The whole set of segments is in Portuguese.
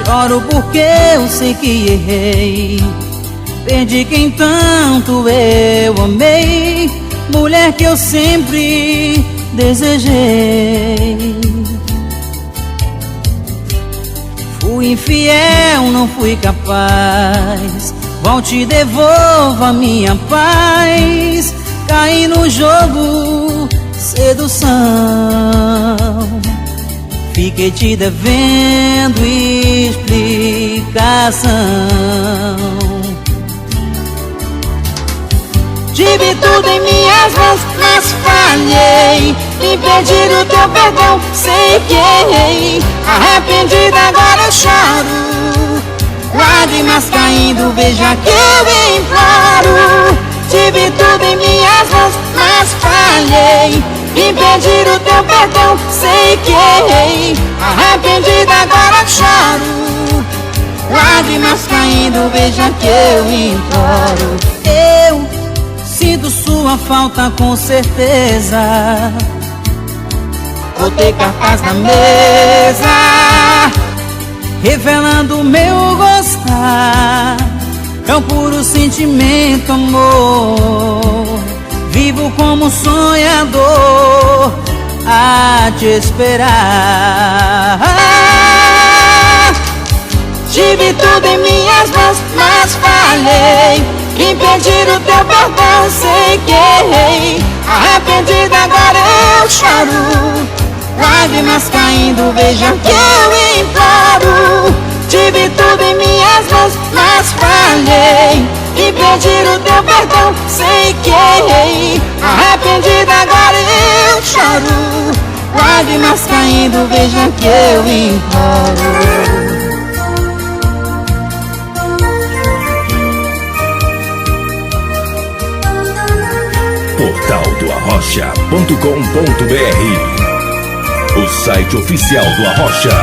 Choro porque eu sei que errei, perdi quem tanto eu amei, mulher que eu sempre desejei. Fui infiel, não fui capaz, volte e devolva minha paz. Caí no jogo, sedução, fiquei te devendo explicação. Tive tudo em minhas mãos, mas falhei em pedir o teu perdão, sei que errei. Arrependida agora eu choro, lágrimas caindo, veja que eu imploro. Tive tudo em minhas mãos, mas falhei em pedir o teu perdão, sei que errei. Arrependida agora eu choro, lágrimas caindo, veja que eu imploro. Eu sinto sua falta com certeza, botei cartaz na mesa, revelando o meu gostar. É um puro sentimento, amor, vivo como um sonhador a te esperar. Tive tudo em minhas mãos, mas falhei em pedir o teu perdão, sei que errei. Arrependida agora eu choro, lágrimas caindo, veja que eu imploro. Tive tudo em minhas mãos, mas falhei em pedir o teu perdão, sei que errei. Arrependida agora eu choro, lágrimas caindo, veja que eu imploro. Portal do Arrocha.com.br, o site oficial do Arrocha.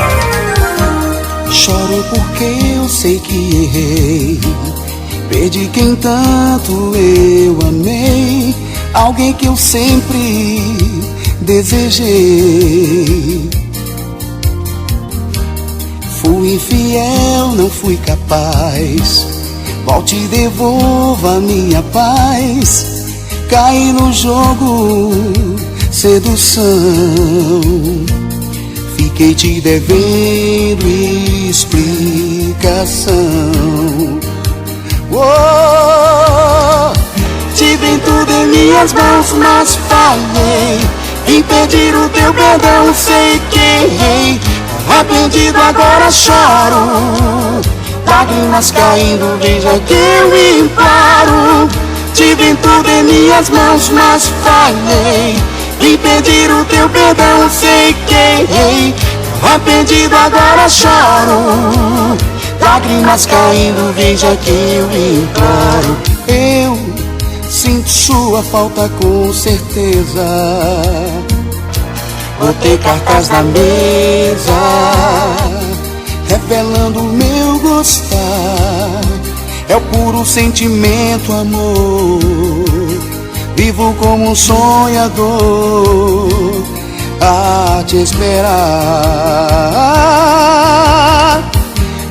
Choro porque eu sei que errei, perdi quem tanto eu amei, alguém que eu sempre desejei. Fui infiel, não fui capaz, volte e devolva minha paz. Caí no jogo, sedução, fiquei te devendo explicação. Tive tudo em minhas mãos, mas falhei em pedir o teu perdão, sei que errei. Arrependido agora choro, lágrimas caindo, veja que eu imploro. Tive tudo em minhas mãos, mas falhei em pedir o teu perdão, sei que errei. Arrependido agora choro, lágrimas caindo, veja que eu imploro. Eu sinto sua falta com certeza, botei cartaz na mesa, revelando o meu gostar. É o puro sentimento, amor, vivo como um sonhador a te esperar.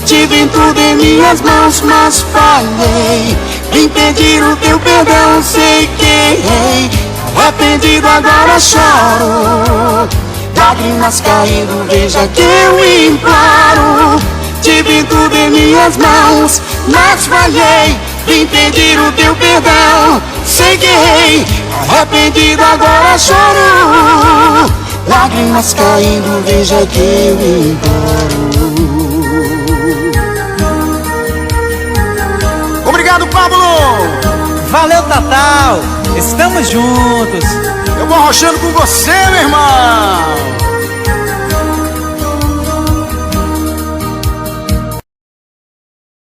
Tive tudo em minhas mãos, mas falhei em pedir o teu perdão, sei que errei. Arrependido agora choro, lágrimas caindo, veja que eu imploro. Tive tudo em minhas mãos, mas falhei em pedir o teu perdão, sei que errei. Arrependido agora choro, lágrimas caindo, veja que eu imploro. Obrigado, Pablo! Valeu, Tatal! Estamos juntos! Eu vou arrochando com você, meu irmão!